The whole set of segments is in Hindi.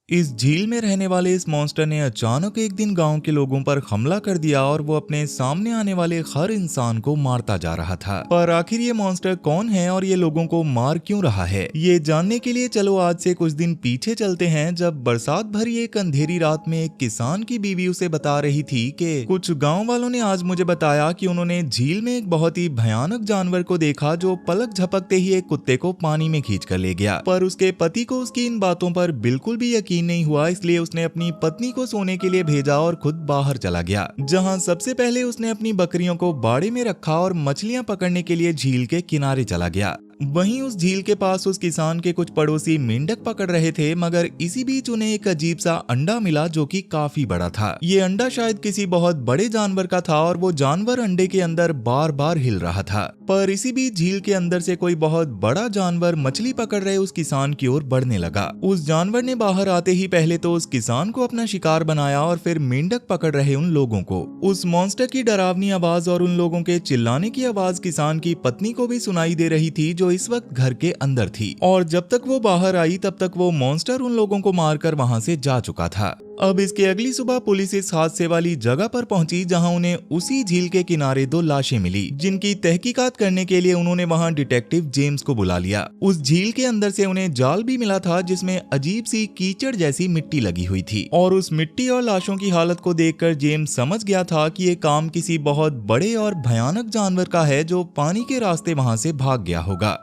इस झील में रहने वाले इस मॉन्स्टर ने अचानक एक दिन गांव के लोगों पर हमला कर दिया और वो अपने सामने आने वाले हर इंसान को मारता जा रहा था। पर आखिर ये मॉन्स्टर कौन है और ये लोगों को मार क्यों रहा है, ये जानने के लिए चलो आज से कुछ दिन पीछे चलते हैं, जब बरसात भरी एक अंधेरी रात में एक किसान की बीवी उसे बता रही थी कि कुछ गाँव वालों ने आज मुझे बताया कि उन्होंने झील में एक बहुत ही भयानक जानवर को देखा जो पलक झपकते ही एक कुत्ते को पानी में खींच कर ले गया। पर उसके पति को उसकी इन बातों पर बिल्कुल भी यकीन नहीं हुआ, इसलिए उसने अपनी पत्नी को सोने के लिए भेजा और खुद बाहर चला गया, जहां सबसे पहले उसने अपनी बकरियों को बाड़े में रखा और मछलियां पकड़ने के लिए झील के किनारे चला गया। वहीं उस झील के पास उस किसान के कुछ पड़ोसी मेंढक पकड़ रहे थे, मगर इसी बीच उन्हें एक अजीब सा अंडा मिला जो कि काफी बड़ा था। ये अंडा शायद किसी बहुत बड़े जानवर का था और वो जानवर अंडे के अंदर बार बार हिल रहा था। पर इसी बीच झील के अंदर से कोई बहुत बड़ा जानवर मछली पकड़ रहे उस किसान की ओर बढ़ने लगा। उस जानवर ने बाहर आते ही पहले तो उस किसान को अपना शिकार बनाया और फिर मेंढक पकड़ रहे उन लोगों को। उस मॉन्स्टर की डरावनी आवाज और उन लोगों के चिल्लाने की आवाज किसान की पत्नी को भी सुनाई दे रही थी, जो इस वक्त घर के अंदर थी। और जब तक वो बाहर आई तब तक वो मॉन्स्टर उन लोगों को मारकर वहां से जा चुका था। अब इसके अगली सुबह पुलिस इस हादसे वाली जगह पर पहुंची, जहां उन्हें उसी झील के किनारे 2 लाशें मिली, जिनकी तहकीकात करने के लिए उन्होंने वहां डिटेक्टिव जेम्स को बुला लिया। उस झील के अंदर से उन्हें जाल भी मिला था जिसमें अजीब सी कीचड़ जैसी मिट्टी लगी हुई थी, और उस मिट्टी और लाशों की हालत को देखकर जेम्स समझ गया था कि ये काम किसी बहुत बड़े और भयानक जानवर का है जो पानी के रास्ते वहां से भाग गया होगा।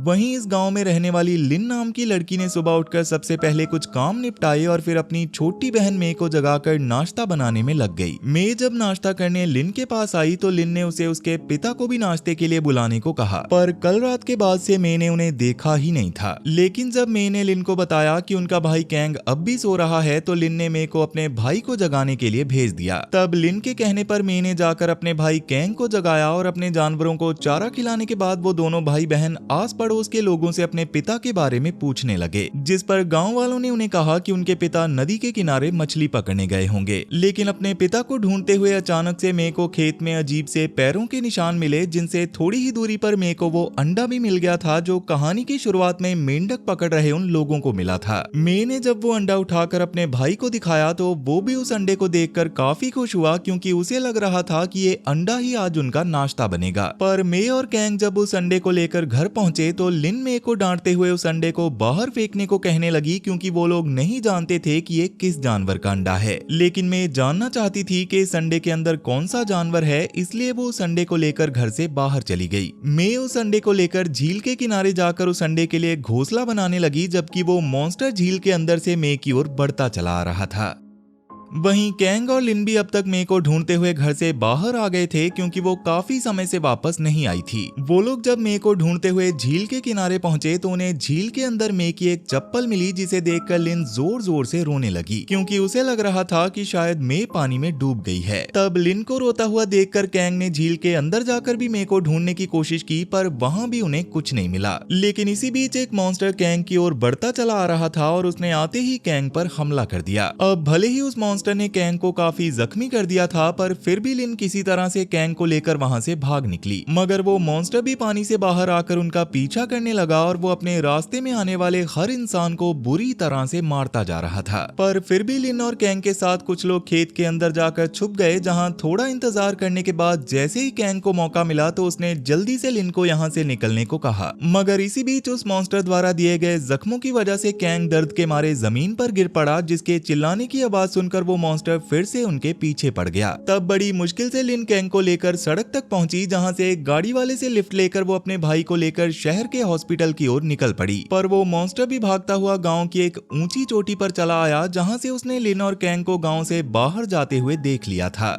वहीं इस गांव में रहने वाली लिन नाम की लड़की ने सुबह उठकर सबसे पहले कुछ काम निपटाए और फिर अपनी छोटी बहन मे को जगाकर नाश्ता बनाने में लग गई। मे जब नाश्ता करने लिन के पास आई तो लिन ने उसे उसके पिता को भी नाश्ते के लिए बुलाने को कहा, पर कल रात के बाद से मे ने उन्हें देखा ही नहीं था। लेकिन जब मे ने लिन को बताया कि उनका भाई कैंग अब भी सो रहा है तो लिन ने मे को अपने भाई को जगाने के लिए भेज दिया। तब लिन के कहने पर मे ने जाकर अपने भाई कैंग को जगाया और अपने जानवरों को चारा खिलाने के बाद वो दोनों भाई बहन आस पड़ोस के लोगों से अपने पिता के बारे में पूछने लगे, जिस पर गांव वालों ने उन्हें कहा कि उनके पिता नदी के किनारे मछली पकड़ने गए होंगे। लेकिन अपने पिता को ढूंढते हुए अचानक से मे को खेत में अजीब से पैरों के निशान मिले, जिनसे थोड़ी ही दूरी पर मे को वो अंडा भी मिल गया था जो कहानी की शुरुआत में मेंढक पकड़ रहे उन लोगों को मिला था। मे ने जब वो अंडा उठाकर अपने भाई को दिखाया तो वो भी उस अंडे को देखकर काफी खुश हुआ, क्योंकि उसे लग रहा था कि ये अंडा ही आज उनका नाश्ता बनेगा। पर मे और कैंग जब उस अंडे को लेकर घर पहुंचे तो लिन मे को डांटते हुए उस अंडे को बाहर फेंकने को कहने लगी, क्योंकि वो लोग नहीं जानते थे कि ये किस जानवर का अंडा है। लेकिन मैं जानना चाहती थी कि इस अंडे के अंदर कौन सा जानवर है, इसलिए वो उस अंडे को लेकर घर से बाहर चली गई। मैं उस अंडे को लेकर झील के किनारे जाकर उस अंडे के लिए घोंसला बनाने लगी, जबकि वो मॉन्स्टर झील के अंदर से मे की ओर बढ़ता चला आ रहा था। वहीं कैंग और लिन भी अब तक मे को ढूंढते हुए घर से बाहर आ गए थे, क्योंकि वो काफी समय से वापस नहीं आई थी। वो लोग जब मे को ढूंढते हुए झील के किनारे पहुंचे तो उन्हें झील के अंदर मे की एक चप्पल मिली, जिसे देखकर लिन जोर जोर से रोने लगी, क्योंकि उसे लग रहा था कि शायद मे पानी में डूब गई है। तब लिन को रोता हुआ देखकर कैंग ने झील के अंदर जाकर भी मे को ढूंढने की कोशिश की, पर वहां भी उन्हें कुछ नहीं मिला। लेकिन इसी बीच एक मॉन्स्टर कैंग की ओर बढ़ता चला आ रहा था और उसने आते ही कैंग पर हमला कर दिया। अब भले ही उस मॉन्स्टर ने कैंग को काफी जख्मी कर दिया था, पर फिर भी लिन किसी तरह से कैंग को लेकर वहां से भाग निकली। मगर वो मॉन्स्टर भी पानी से बाहर आकर उनका पीछा करने लगा और वो अपने रास्ते में आने वाले हर इंसान को बुरी तरह से मारता जा रहा था। पर फिर भी लिन और कैंग के साथ कुछ लोग खेत के अंदर जाकर छुप गए, जहां थोड़ा इंतजार करने के बाद जैसे ही कैंग को मौका मिला तो उसने जल्दी से लिन को यहाँ से निकलने को कहा। मगर इसी बीच उस मॉन्स्टर द्वारा दिए गए जख्मों की वजह से कैंग दर्द के मारे जमीन पर गिर पड़ा, जिसके चिल्लाने की आवाज सुनकर वो मॉन्स्टर फिर से उनके पीछे पड़ गया। तब बड़ी मुश्किल से लिन कैंग को लेकर सड़क तक पहुंची, जहां से एक गाड़ी वाले से लिफ्ट लेकर वो अपने भाई को लेकर शहर के हॉस्पिटल की ओर निकल पड़ी। पर वो मॉन्स्टर भी भागता हुआ गांव की एक ऊंची चोटी पर चला आया, जहां से उसने लिन और कैंग को गांव से बाहर जाते हुए देख लिया था।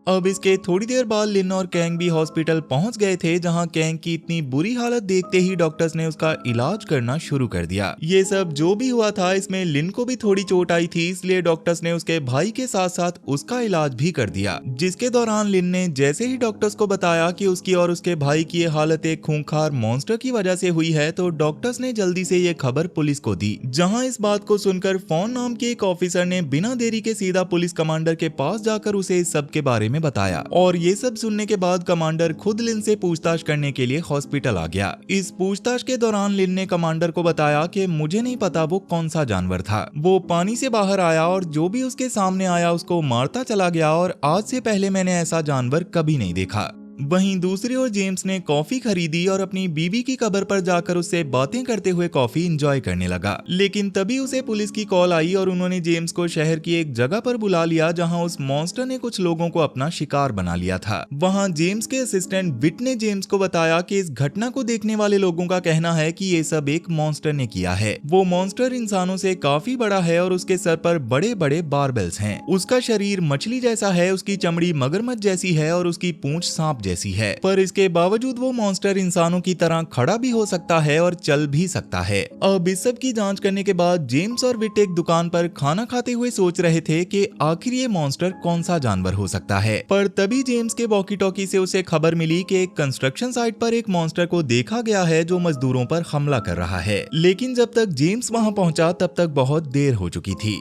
अब इसके थोड़ी देर बाद लिन और कैंग भी हॉस्पिटल पहुंच गए थे, जहां कैंग की इतनी बुरी हालत देखते ही डॉक्टर्स ने उसका इलाज करना शुरू कर दिया। ये सब जो भी हुआ था, इसमें लिन को भी थोड़ी चोट आई थी, इसलिए डॉक्टर्स ने उसके भाई के साथ साथ उसका इलाज भी कर दिया। जिसके दौरान लिन ने जैसे ही डॉक्टर्स को बताया कि उसकी और उसके भाई की ये हालत एक खूंखार मॉन्स्टर की वजह से हुई है, तो डॉक्टर्स ने जल्दी से ये खबर पुलिस को दी। जहाँ इस बात को सुनकर फोन नाम के एक ऑफिसर ने बिना देरी के सीधा पुलिस कमांडर के पास जाकर उसे इस सब के बारे में बताया और ये सब सुनने के बाद कमांडर खुद लिन से पूछताछ करने के लिए हॉस्पिटल आ गया। इस पूछताछ के दौरान लिन ने कमांडर को बताया कि मुझे नहीं पता वो कौन सा जानवर था, वो पानी से बाहर आया और जो भी उसके सामने आया उसको मारता चला गया और आज से पहले मैंने ऐसा जानवर कभी नहीं देखा। वहीं दूसरी ओर जेम्स ने कॉफी खरीदी और अपनी बीवी की कब्र पर जाकर उससे बातें करते हुए कॉफी एंजॉय करने लगा। लेकिन तभी उसे पुलिस की कॉल आई और उन्होंने जेम्स को शहर की एक जगह पर बुला लिया जहां उस मॉन्स्टर ने कुछ लोगों को अपना शिकार बना लिया था। वहां जेम्स के असिस्टेंट विट ने जेम्स को बताया कि इस घटना को देखने वाले लोगों का कहना है कि ये सब एक मॉन्स्टर ने किया है। वो मॉन्स्टर इंसानों से काफी बड़ा है और उसके सर पर बड़े बड़े बारबेल्स हैं। उसका शरीर मछली जैसा है, उसकी चमड़ी मगरमच्छ जैसी है और उसकी पूंछ सांप जैसी है, पर इसके बावजूद वो मॉन्स्टर इंसानों की तरह खड़ा भी हो सकता है और चल भी सकता है। अब इस सब की जांच करने के बाद जेम्स और विट एक दुकान पर खाना खाते हुए सोच रहे थे कि आखिर ये मॉन्स्टर कौन सा जानवर हो सकता है। पर तभी जेम्स के वॉकी टॉकी से उसे खबर मिली कि एक कंस्ट्रक्शन साइट पर एक मॉन्स्टर को देखा गया है जो मजदूरों पर हमला कर रहा है। लेकिन जब तक जेम्स वहां पहुंचा तब तक बहुत देर हो चुकी थी।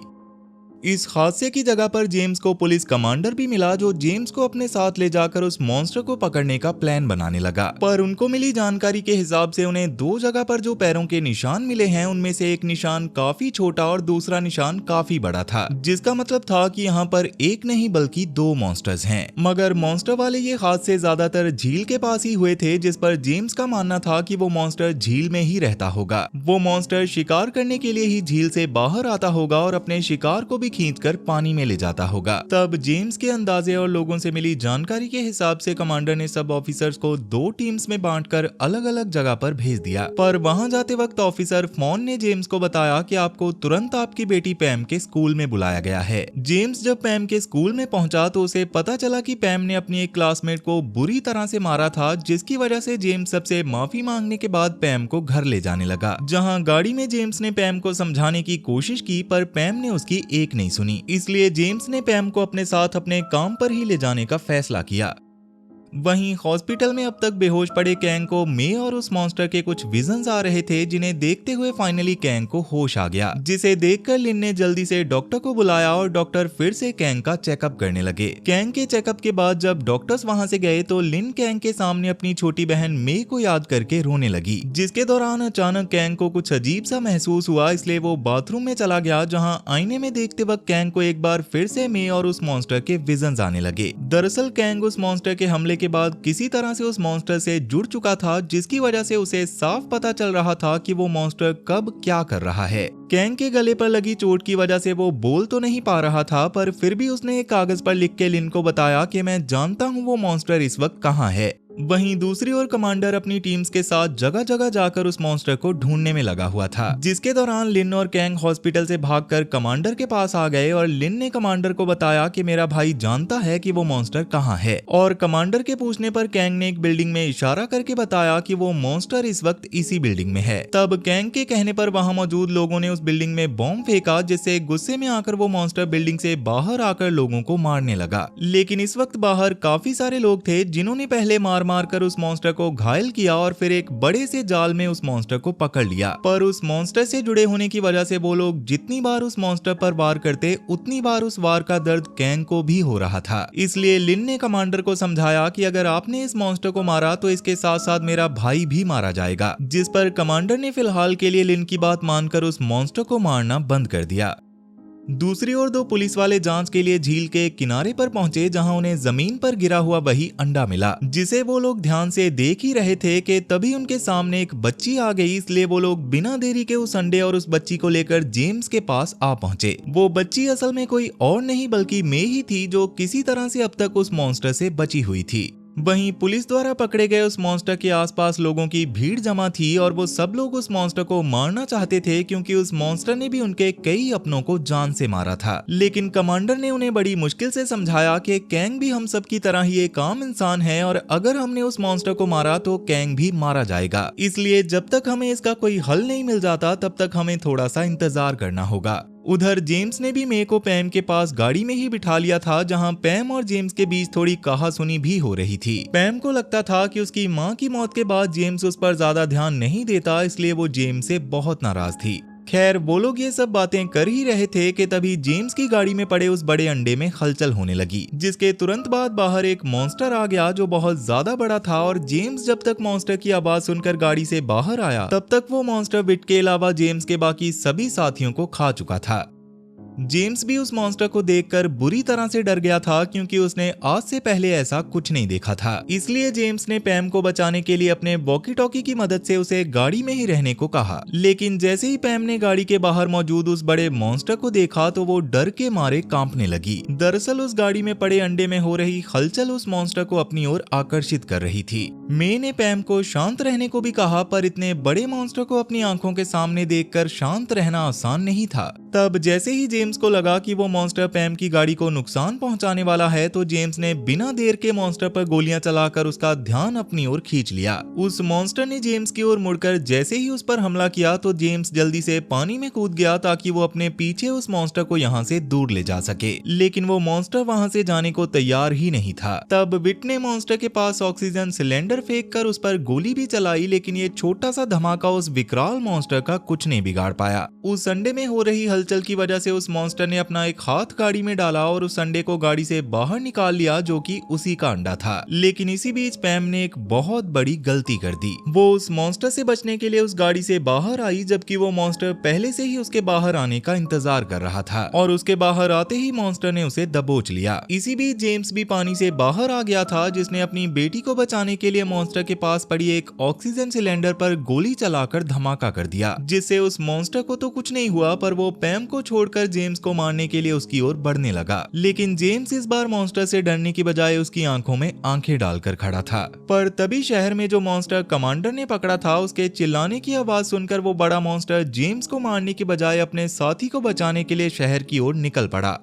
इस हादसे की जगह पर जेम्स को पुलिस कमांडर भी मिला जो जेम्स को अपने साथ ले जाकर उस मॉन्स्टर को पकड़ने का प्लान बनाने लगा। पर उनको मिली जानकारी के हिसाब से उन्हें दो जगह पर जो पैरों के निशान मिले हैं उनमें से एक निशान काफी छोटा और दूसरा निशान काफी बड़ा था, जिसका मतलब था कि यहाँ पर एक नहीं बल्कि दो मॉन्स्टर्स हैं। मगर मॉन्स्टर वाले ये हादसे ज्यादातर झील के पास ही हुए थे, जिस पर जेम्स का मानना था कि वो मॉन्स्टर झील में ही रहता होगा। वो मॉन्स्टर शिकार करने के लिए ही झील से बाहर आता होगा और अपने शिकार को खींचकर पानी में ले जाता होगा। तब जेम्स के अंदाजे और लोगों से मिली जानकारी के हिसाब से कमांडर ने सब ऑफिसर्स को दो टीम्स में बांटकर अलग अलग जगह पर भेज दिया। पर वहां जाते वक्त ऑफिसर फॉन ने जेम्स को बताया कि आपको तुरंत आपकी बेटी पैम के स्कूल में बुलाया गया है। जेम्स जब पैम के स्कूल में पहुंचा तो उसे पता चला कि पैम ने अपनी एक क्लासमेट को बुरी तरह से मारा था, जिसकी वजह से जेम्स सबसे माफी मांगने के बाद पैम को घर ले जाने लगा। जहां गाड़ी में जेम्स ने पैम को समझाने की कोशिश की पर पैम ने उसकी एक नहीं सुनी, इसलिए जेम्स ने पैम को अपने साथ अपने काम पर ही ले जाने का फैसला किया। वहीं हॉस्पिटल में अब तक बेहोश पड़े कैंग को मे और उस मॉन्स्टर के कुछ विजन्स आ रहे थे, जिन्हें देखते हुए फाइनली कैंग को होश आ गया, जिसे देखकर लिन ने जल्दी से डॉक्टर को बुलाया और डॉक्टर फिर से कैंग का चेकअप करने लगे। कैंग के चेकअप के बाद जब डॉक्टर्स वहां से गए तो लिन कैंग के सामने अपनी छोटी बहन मे को याद करके रोने लगी, जिसके दौरान अचानक कैंग को कुछ अजीब सा महसूस हुआ, इसलिए वो बाथरूम में चला गया, जहाँ आईने में देखते वक्त कैंग को एक बार फिर से मे और उस मॉन्स्टर के विजन्स आने लगे। दरअसल कैंग उस मॉन्स्टर के हमले के बाद किसी तरह से उस मॉन्स्टर से जुड़ चुका था, जिसकी वजह से उसे साफ पता चल रहा था कि वो मॉन्स्टर कब क्या कर रहा है। कैंग के गले पर लगी चोट की वजह से वो बोल तो नहीं पा रहा था, पर फिर भी उसने एक कागज पर लिख के लिन को बताया कि मैं जानता हूँ वो मॉन्स्टर इस वक्त कहाँ है। वहीं दूसरी ओर कमांडर अपनी टीम्स के साथ जगह जगह जाकर उस मॉन्स्टर को ढूंढने में लगा हुआ था, जिसके दौरान लिन और कैंग हॉस्पिटल से भागकर कमांडर के पास आ गए और लिन ने कमांडर को बताया कि मेरा भाई जानता है कि वो मॉन्स्टर कहाँ है। और कमांडर के पूछने पर कैंग ने एक बिल्डिंग में इशारा करके बताया कि वो मॉन्स्टर इस वक्त इसी बिल्डिंग में है। तब कैंग के कहने पर वहां मौजूद लोगों ने उस बिल्डिंग में बॉम्ब फेंका, जिससे गुस्से में आकर वो मॉन्स्टर बिल्डिंग से बाहर आकर लोगों को मारने लगा। लेकिन इस वक्त बाहर काफी सारे लोग थे जिन्होंने पहले मार कर उस मॉन्स्टर को घायल किया और फिर एक बड़े से जाल में उस मॉन्स्टर को पकड़ लिया। पर उस मॉन्स्टर से जुड़े होने की वजह से वो लोग जितनी बार उस मॉन्स्टर पर वार करते उतनी बार उस वार का दर्द कैंग को भी हो रहा था। इसलिए लिन ने कमांडर को समझाया कि अगर आपने इस मॉन्स्टर को मारा तो इसके साथ साथ मेरा भाई भी मारा जाएगा, जिस पर कमांडर ने फिलहाल के लिए लिन की बात मानकर उस मॉन्स्टर को मारना बंद कर दिया। दूसरी ओर दो पुलिस वाले जांच के लिए झील के किनारे पर पहुंचे, जहां उन्हें जमीन पर गिरा हुआ वही अंडा मिला, जिसे वो लोग ध्यान से देख ही रहे थे कि तभी उनके सामने एक बच्ची आ गई। इसलिए वो लोग बिना देरी के उस अंडे और उस बच्ची को लेकर जेम्स के पास आ पहुंचे। वो बच्ची असल में कोई और नहीं बल्कि मे ही थी, जो किसी तरह से अब तक उस मॉन्स्टर से बची हुई थी। वहीं पुलिस द्वारा पकड़े गए उस मॉन्स्टर के आसपास लोगों की भीड़ जमा थी और वो सब लोग उस मॉन्स्टर को मारना चाहते थे, क्योंकि उस मॉन्स्टर ने भी उनके कई अपनों को जान से मारा था। लेकिन कमांडर ने उन्हें बड़ी मुश्किल से समझाया कि कैंग भी हम सब की तरह ही एक आम इंसान है और अगर हमने उस मॉन्स्टर को मारा तो कैंग भी मारा जाएगा। इसलिए जब तक हमें इसका कोई हल नहीं मिल जाता तब तक हमें थोड़ा सा इंतजार करना होगा। उधर जेम्स ने भी मे को पैम के पास गाड़ी में ही बिठा लिया था, जहां पैम और जेम्स के बीच थोड़ी कहासुनी भी हो रही थी। पैम को लगता था कि उसकी मां की मौत के बाद जेम्स उस पर ज्यादा ध्यान नहीं देता, इसलिए वो जेम्स से बहुत नाराज थी। खैर वो लोग ये सब बातें कर ही रहे थे कि तभी जेम्स की गाड़ी में पड़े उस बड़े अंडे में हलचल होने लगी, जिसके तुरंत बाद बाहर एक मॉन्स्टर आ गया जो बहुत ज्यादा बड़ा था। और जेम्स जब तक मॉन्स्टर की आवाज सुनकर गाड़ी से बाहर आया तब तक वो मॉन्स्टर विट के अलावा जेम्स के बाकी सभी साथियों को खा चुका था। जेम्स भी उस मॉन्स्टर को देखकर बुरी तरह से डर गया था, क्योंकि उसने आज से पहले ऐसा कुछ नहीं देखा था। इसलिए जेम्स ने पैम को बचाने के लिए अपने वॉकी टॉकी की मदद से उसे गाड़ी में ही रहने को कहा। लेकिन जैसे ही पैम ने गाड़ी के बाहर मौजूद उस बड़े मॉन्स्टर को देखा तो वो डर के मारे कांपने लगी। दरअसल उस गाड़ी में पड़े अंडे में हो रही हलचल उस मॉन्स्टर को अपनी ओर आकर्षित कर रही थी। मे ने पैम को शांत रहने को भी कहा, पर इतने बड़े मॉन्स्टर को अपनी आंखों के सामने देखकर शांत रहना आसान नहीं था। तब जैसे ही जेम्स को लगा कि वो मॉन्स्टर पैम की गाड़ी को नुकसान पहुंचाने वाला है तो जेम्स ने बिना देर के मॉन्स्टर पर गोलियां चलाकर उसका ध्यान अपनी ओर खींच लिया। उस मॉन्स्टर ने जेम्स की ओर मुड़कर जैसे ही उस पर हमला किया तो जेम्स जल्दी से पानी में कूद गया ताकि वो अपने पीछे उस मॉन्स्टर को यहाँ से दूर ले जा सके। लेकिन वो मॉन्स्टर वहाँ से जाने को तैयार ही नहीं था। तब विट ने मॉन्स्टर के पास ऑक्सीजन सिलेंडर फेंक कर उस पर गोली भी चलाई, लेकिन ये छोटा सा धमाका उस विकराल मॉन्स्टर का कुछ नहीं बिगाड़ पाया। उस अंडे में हो रही हलचल की वजह से उस मॉन्स्टर ने अपना एक हाथ गाड़ी में डाला और उस अंडे को गाड़ी से बाहर निकाल लिया, जो कि उसी का अंडा था। लेकिन इसी बीच पैम ने एक बहुत बड़ी गलती कर दी। वो उस मॉन्स्टर से बचने के लिए उस गाड़ी से बाहर आई, जबकि वो मॉन्स्टर पहले से ही उसके बाहर आने का इंतजार कर रहा था और उसके बाहर आते ही मॉन्स्टर ने उसे दबोच लिया। इसी बीच जेम्स भी पानी से बाहर आ गया था, जिसने अपनी बेटी को बचाने के लिए मॉन्स्टर के पास पड़ी एक ऑक्सीजन सिलेंडर पर गोली चलाकर धमाका कर दिया, जिससे उस मॉन्स्टर को तो कुछ नहीं हुआ, पर वो पैम को छोड़कर जेम्स को मारने के लिए उसकी ओर बढ़ने लगा। लेकिन जेम्स इस बार मॉन्स्टर से डरने की बजाय उसकी आंखों में आंखें डालकर खड़ा था। पर तभी शहर में जो मॉन्स्टर कमांडर ने पकड़ा था उसके चिल्लाने की आवाज सुनकर वो बड़ा मॉन्स्टर जेम्स को मारने की बजाय अपने साथी को बचाने के लिए शहर की ओर निकल पड़ा।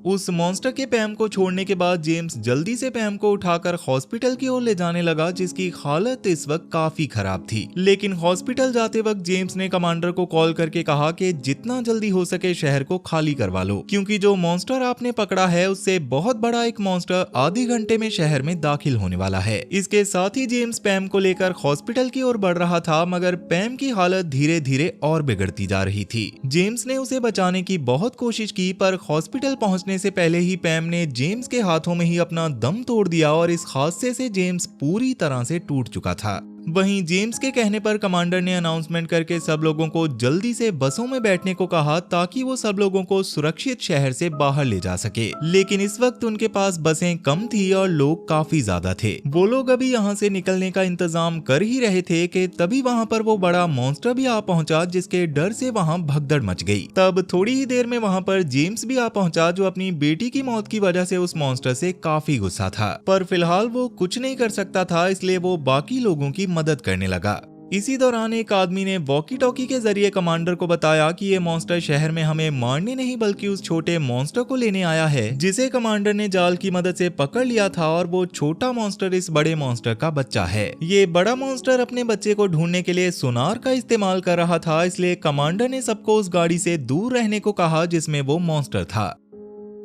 उस मॉन्स्टर के पैम को छोड़ने के बाद जेम्स जल्दी से पैम को उठाकर हॉस्पिटल की ओर ले जाने लगा, जिसकी हालत इस वक्त काफी खराब थी। लेकिन हॉस्पिटल जाते वक्त जेम्स ने कमांडर को कॉल करके कहा कि जितना जल्दी हो सके शहर को खाली करवा लो, क्योंकि जो मॉन्स्टर आपने पकड़ा है उससे बहुत बड़ा एक मॉन्स्टर आधे घंटे में शहर में दाखिल होने वाला है। इसके साथ ही जेम्स पैम को लेकर हॉस्पिटल की ओर बढ़ रहा था, मगर पैम की हालत धीरे धीरे और बिगड़ती जा रही थी। जेम्स ने उसे बचाने की बहुत कोशिश की, पर हॉस्पिटल पहुंचने से पहले ही पैम ने जेम्स के हाथों में ही अपना दम तोड़ दिया और इस हादसे से जेम्स पूरी तरह से टूट चुका था। वहीं जेम्स के कहने पर कमांडर ने अनाउंसमेंट करके सब लोगों को जल्दी से बसों में बैठने को कहा, ताकि वो सब लोगों को सुरक्षित शहर से बाहर ले जा सके। लेकिन इस वक्त उनके पास बसें कम थी और लोग काफी ज्यादा थे। वो लोग अभी यहाँ से निकलने का इंतजाम कर ही रहे थे कि तभी वहाँ पर वो बड़ा मॉन्स्टर भी आ पहुंचा, जिसके डर से वहाँ भगदड़ मच गई। तब थोड़ी ही देर में वहाँ पर जेम्स भी आ पहुंचा, जो अपनी बेटी की मौत की वजह से उस मॉन्स्टर से काफी गुस्सा था। पर फिलहाल वो कुछ नहीं कर सकता था, इसलिए वो बाकी लोगों की मदद करने लगा। इसी दौरान एक आदमी ने वॉकी टॉकी के जरिए कमांडर को बताया कि ये मॉन्स्टर शहर में हमें मारने नहीं बल्कि उस छोटे मॉन्स्टर को लेने आया है, जिसे कमांडर ने जाल की मदद से पकड़ लिया था, और वो छोटा मॉन्स्टर इस बड़े मॉन्स्टर का बच्चा है। ये बड़ा मॉन्स्टर अपने बच्चे को ढूंढने के लिए सोनार का इस्तेमाल कर रहा था, इसलिए कमांडर ने सबको उस गाड़ी से दूर रहने को कहा जिसमें वो मॉन्स्टर था।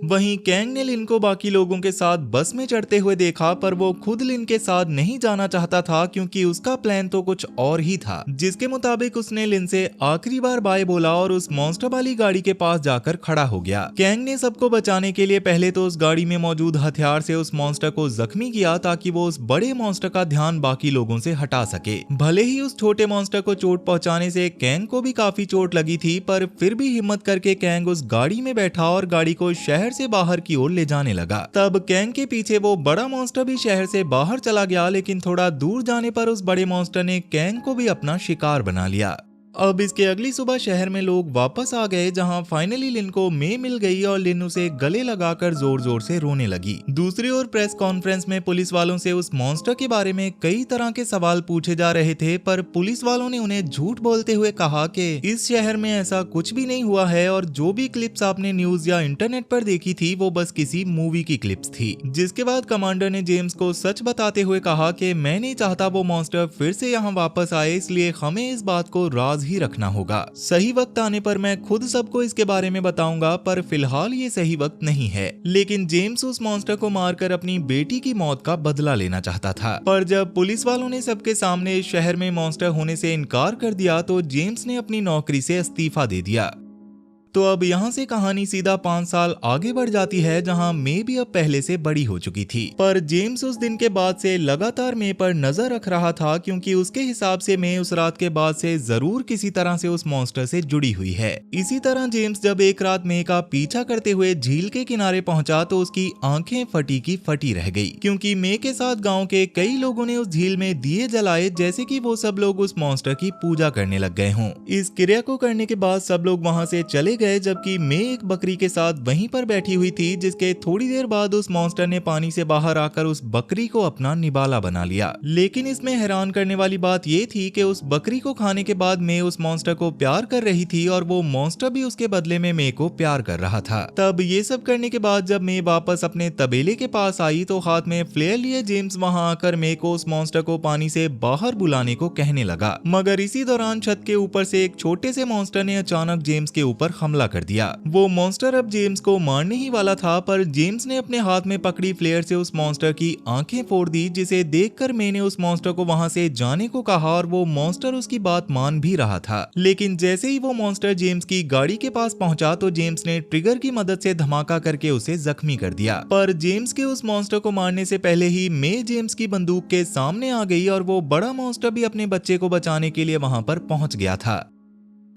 वहीं कैंग ने लिन को बाकी लोगों के साथ बस में चढ़ते हुए देखा, पर वो खुद लिन के साथ नहीं जाना चाहता था, क्योंकि उसका प्लान तो कुछ और ही था। जिसके मुताबिक उसने लिन से आखिरी बार बाय बोला और उस मॉन्स्टर वाली गाड़ी के पास जाकर खड़ा हो गया। कैंग ने सबको बचाने के लिए पहले तो उस गाड़ी में मौजूद हथियार से उस मॉन्स्टर को जख्मी किया, ताकि वो उस बड़े मॉन्स्टर का ध्यान बाकी लोगों से हटा सके। भले ही उस छोटे मॉन्स्टर को चोट पहुंचाने से कैंग को भी काफी चोट लगी थी, पर फिर भी हिम्मत करके कैंग उस गाड़ी में बैठा और गाड़ी को शहर से बाहर की ओर ले जाने लगा। तब कैंग के पीछे वो बड़ा मॉन्स्टर भी शहर से बाहर चला गया, लेकिन थोड़ा दूर जाने पर उस बड़े मॉन्स्टर ने कैंग को भी अपना शिकार बना लिया। अब इसके अगली सुबह शहर में लोग वापस आ गए, जहां फाइनली लिन को मे मिल गई और लिन उसे गले लगाकर जोर जोर से रोने लगी। दूसरी ओर प्रेस कॉन्फ्रेंस में पुलिस वालों से उस मॉन्स्टर के बारे में कई तरह के सवाल पूछे जा रहे थे, पर पुलिस वालों ने उन्हें झूठ बोलते हुए कहा कि इस शहर में ऐसा कुछ भी नहीं हुआ है और जो भी क्लिप्स आपने न्यूज या इंटरनेट पर देखी थी वो बस किसी मूवी की क्लिप्स थी। जिसके बाद कमांडर ने जेम्स को सच बताते हुए कहा कि मैं नहीं चाहता वो मॉन्स्टर फिर से यहाँ वापस आए, इसलिए हमें इस बात को राज लिहाज ही रखना होगा। सही वक्त आने पर मैं खुद सबको इसके बारे में बताऊंगा, पर फिलहाल ये सही वक्त नहीं है। लेकिन जेम्स उस मॉन्स्टर को मारकर अपनी बेटी की मौत का बदला लेना चाहता था, पर जब पुलिस वालों ने सबके सामने शहर में मॉन्स्टर होने से इनकार कर दिया तो जेम्स ने अपनी नौकरी से इस्तीफा दे दिया। तो अब यहाँ से कहानी सीधा 5 साल आगे बढ़ जाती है, जहाँ मे भी अब पहले से बड़ी हो चुकी थी। पर जेम्स उस दिन के बाद से लगातार मे पर नजर रख रहा था, क्योंकि उसके हिसाब से मे उस रात के बाद से जरूर किसी तरह से उस मॉन्स्टर से जुड़ी हुई है। इसी तरह जेम्स जब एक रात मे का पीछा करते हुए झील के किनारे पहुंचा तो उसकी आंखें फटी की फटी रह गई, क्योंकि मे के साथ गाँव के कई लोगों ने उस झील में दिए जलाए, जैसे की वो सब लोग उस मॉन्स्टर की पूजा करने लग गए हों। इस क्रिया को करने के बाद सब लोग वहाँ से चले गए, जबकि मे एक बकरी के साथ वहीं पर बैठी हुई थी, जिसके थोड़ी देर बाद उस मॉन्स्टर ने पानी से बाहर आकर उस बकरी को अपना निबाला बना लिया। लेकिन इसमें हैरान करने वाली बात ये थी कि उस बकरी को खाने के बाद मे उस मॉन्स्टर को प्यार कर रही थी और वो मॉन्स्टर भी उसके बदले में मे को प्यार कर रहा था। तब ये सब करने के बाद जब मे वापस अपने तबेले के पास आई तो हाथ में फ्लेयर लिए जेम्स वहां आकर मे को उस मॉन्स्टर को पानी से बाहर बुलाने को कहने लगा। मगर इसी दौरान छत के ऊपर से एक छोटे से मॉन्स्टर ने अचानक जेम्स के ऊपर हमला कर दिया। वो मॉन्स्टर अब जेम्स को मारने ही वाला था, पर जेम्स ने अपने हाथ में पकड़ी फ्लेयर से उस मॉन्स्टर की आंखें फोड़ दी, जिसे देखकर मैंने उस मॉन्स्टर को वहां से जाने को कहा और वो मॉन्स्टर उसकी बात मान भी रहा था। लेकिन जैसे ही वो मॉन्स्टर जेम्स की गाड़ी के पास पहुंचा तो जेम्स ने ट्रिगर की मदद से धमाका करके उसे जख्मी कर दिया। पर जेम्स के उस मॉन्स्टर को मारने से पहले ही मे जेम्स की बंदूक के सामने आ गई और वो बड़ा मॉन्स्टर भी अपने बच्चे को बचाने के लिए वहां पर पहुंच गया था।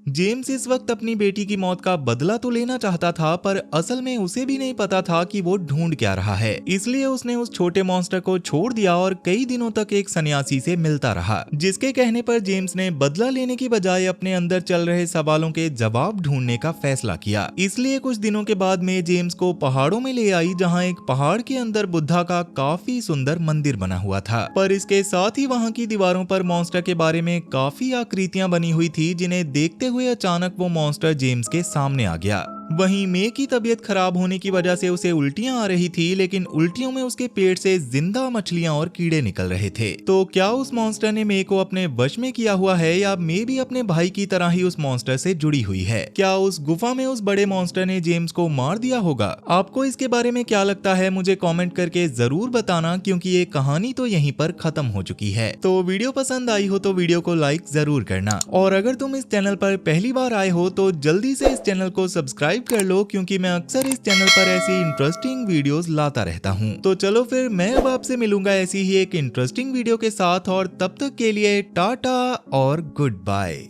जेम्स इस वक्त अपनी बेटी की मौत का बदला तो लेना चाहता था, पर असल में उसे भी नहीं पता था कि वो ढूंढ क्या रहा है। इसलिए उसने उस छोटे मॉन्स्टर को छोड़ दिया और कई दिनों तक एक सन्यासी से मिलता रहा, जिसके कहने पर जेम्स ने बदला लेने की बजाय अपने अंदर चल रहे सवालों के जवाब ढूंढने का फैसला किया। इसलिए कुछ दिनों के बाद में जेम्स को पहाड़ों में ले आई, जहाँ एक पहाड़ के अंदर बुद्धा का काफी सुंदर मंदिर बना हुआ था। पर इसके साथ ही वहाँ की दीवारों पर मॉन्स्टर के बारे में काफी आकृतियां बनी हुई थी, जिन्हें देखते हुए अचानक वो मॉन्स्टर जेम्स के सामने आ गया। वहीं मे की तबीयत खराब होने की वजह से उसे उल्टियां आ रही थी, लेकिन उल्टियों में उसके पेट से जिंदा मछलियां और कीड़े निकल रहे थे। तो क्या उस मॉन्स्टर ने मे को अपने वश में किया हुआ है, या मे भी अपने भाई की तरह ही उस मॉन्स्टर से जुड़ी हुई है? क्या उस गुफा में उस बड़े मॉन्स्टर ने जेम्स को मार दिया होगा? आपको इसके बारे में क्या लगता है मुझे कॉमेंट करके जरूर बताना, क्योंकि ये कहानी तो यहीं पर खत्म हो चुकी है। तो वीडियो पसंद आई हो तो वीडियो को लाइक जरूर करना, और अगर तुम इस चैनल पर पहली बार आए हो तो जल्दी से इस चैनल को सब्सक्राइब कर लो, क्योंकि मैं अक्सर इस चैनल पर ऐसी इंटरेस्टिंग वीडियोस लाता रहता हूं। तो चलो फिर मैं अब आपसे मिलूंगा ऐसी ही एक इंटरेस्टिंग वीडियो के साथ, और तब तक के लिए टाटा और गुड बाय।